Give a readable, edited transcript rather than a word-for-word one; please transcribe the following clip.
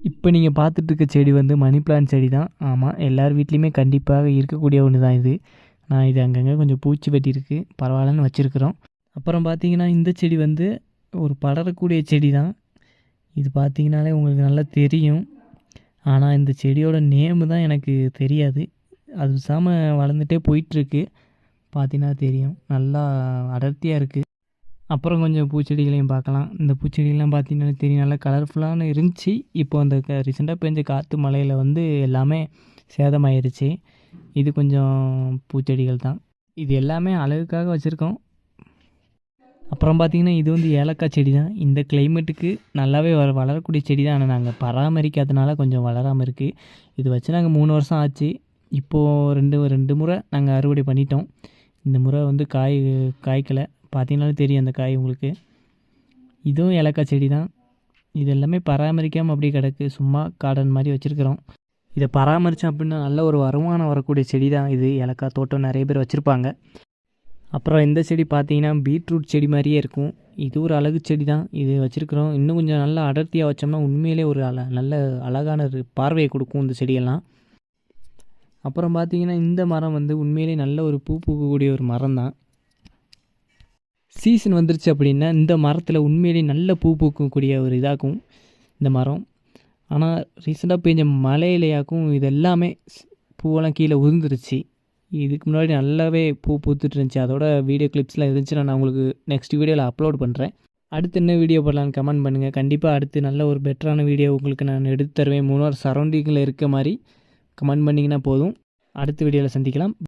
இப்போ நீங்கள் பார்த்துட்டு இருக்க செடி வந்து மணி பிளான்ட் செடி தான். ஆமாம், எல்லார் வீட்லேயுமே கண்டிப்பாக இருக்கக்கூடிய ஒன்று தான் இது. நான் இது அங்கங்கே கொஞ்சம் பூச்சி வெட்டியிருக்கு, பரவாயில்லன்னு வச்சுருக்குறோம். அப்புறம் பார்த்தீங்கன்னா இந்த செடி வந்து ஒரு படரக்கூடிய செடி தான். இது பார்த்தீங்கனாலே உங்களுக்கு நல்லா தெரியும். ஆனால் இந்த செடியோட நேமு தான் எனக்கு தெரியாது. அது பேசாமல் வளர்ந்துட்டே போயிட்டுருக்கு. பார்த்தீங்கன்னா தெரியும், நல்லா அடர்த்தியாக இருக்குது. அப்புறம் கொஞ்சம் பூச்செடிகளையும் பார்க்கலாம். இந்த பூச்செடிகள்லாம் பார்த்தீங்கன்னா தெரியும், நல்லா கலர்ஃபுல்லான இருந்துச்சு. இப்போ அந்த ரீசெண்டாக பெஞ்ச காற்று மழையில் வந்து எல்லாமே சேதமாயிருச்சு. இது கொஞ்சம் பூச்செடிகள் தான். இது எல்லாமே அழகுக்காக வச்சுருக்கோம். அப்புறம் பார்த்திங்கன்னா இது வந்து ஏலக்காய் செடி தான். இந்த கிளைமேட்டுக்கு நல்லாவே வளரக்கூடிய செடி தான். ஆனால் நாங்கள் பராமரிக்காதனால கொஞ்சம் வளராமல் இருக்குது. இது வச்சு நாங்கள் 3 வருஷம் ஆச்சு. இப்போது ரெண்டு முறை நாங்கள் அறுவடை பண்ணிட்டோம். இந்த முறை வந்து காய்க்கலை. பார்த்தீங்கன்னாலும் தெரியும் அந்த காய் உங்களுக்கு. இதுவும் ஏலக்காய் செடி தான். இது எல்லாமே பராமரிக்காமல் அப்படியே கிடக்கு, சும்மா கார்டன் மாதிரி வச்சுருக்குறோம். இதை பராமரித்தோம் அப்படின்னா நல்ல ஒரு வருமானம் வரக்கூடிய செடி தான் இது. ஏலக்காய் தோட்டம் நிறைய பேர் வச்சுருப்பாங்க. அப்புறம் இந்த செடி பார்த்தீங்கன்னா பீட்ரூட் செடி மாதிரியே இருக்கும். இது ஒரு அழகு செடி தான். இது வச்சுருக்குறோம். இன்னும் கொஞ்சம் நல்லா அடர்த்தியாக வச்சோம்னா உண்மையிலே ஒரு நல்ல அழகான ஒரு பார்வையை கொடுக்கும் இந்த செடியெல்லாம். அப்புறம் பார்த்தீங்கன்னா இந்த மரம் வந்து உண்மையிலே நல்ல ஒரு பூ பூக்கக்கூடிய ஒரு மரம் தான். சீசன் வந்துருச்சு அப்படின்னா இந்த மரத்தில் உண்மையிலேயே நல்ல பூ பூக்கக்கூடிய ஒரு இதாகும் இந்த மரம். ஆனால் ரீசெண்டாக பெஞ்ச மழையிலையாக்கும் இது எல்லாமே பூவெல்லாம் கீழே உதிர்ந்துருச்சு. இதுக்கு முன்னாடி நல்லாவே பூ பூத்துட்டு இருந்துச்சு. அதோட வீடியோ கிளிப்ஸ்லாம் இருந்துச்சுன்னா நான் உங்களுக்கு நெக்ஸ்ட் வீடியோவில் அப்லோட் பண்ணுறேன். அடுத்து என்ன வீடியோ போடலான்னு கமெண்ட் பண்ணுங்கள். கண்டிப்பாக அடுத்து நல்ல ஒரு பெட்டரான வீடியோ உங்களுக்கு நான் எடுத்து தருவேன். 3 சரௌண்டிங்கில் இருக்க மாதிரி கமெண்ட் பண்ணிங்கன்னா போதும். அடுத்த வீடியோவில் சந்திக்கலாம்.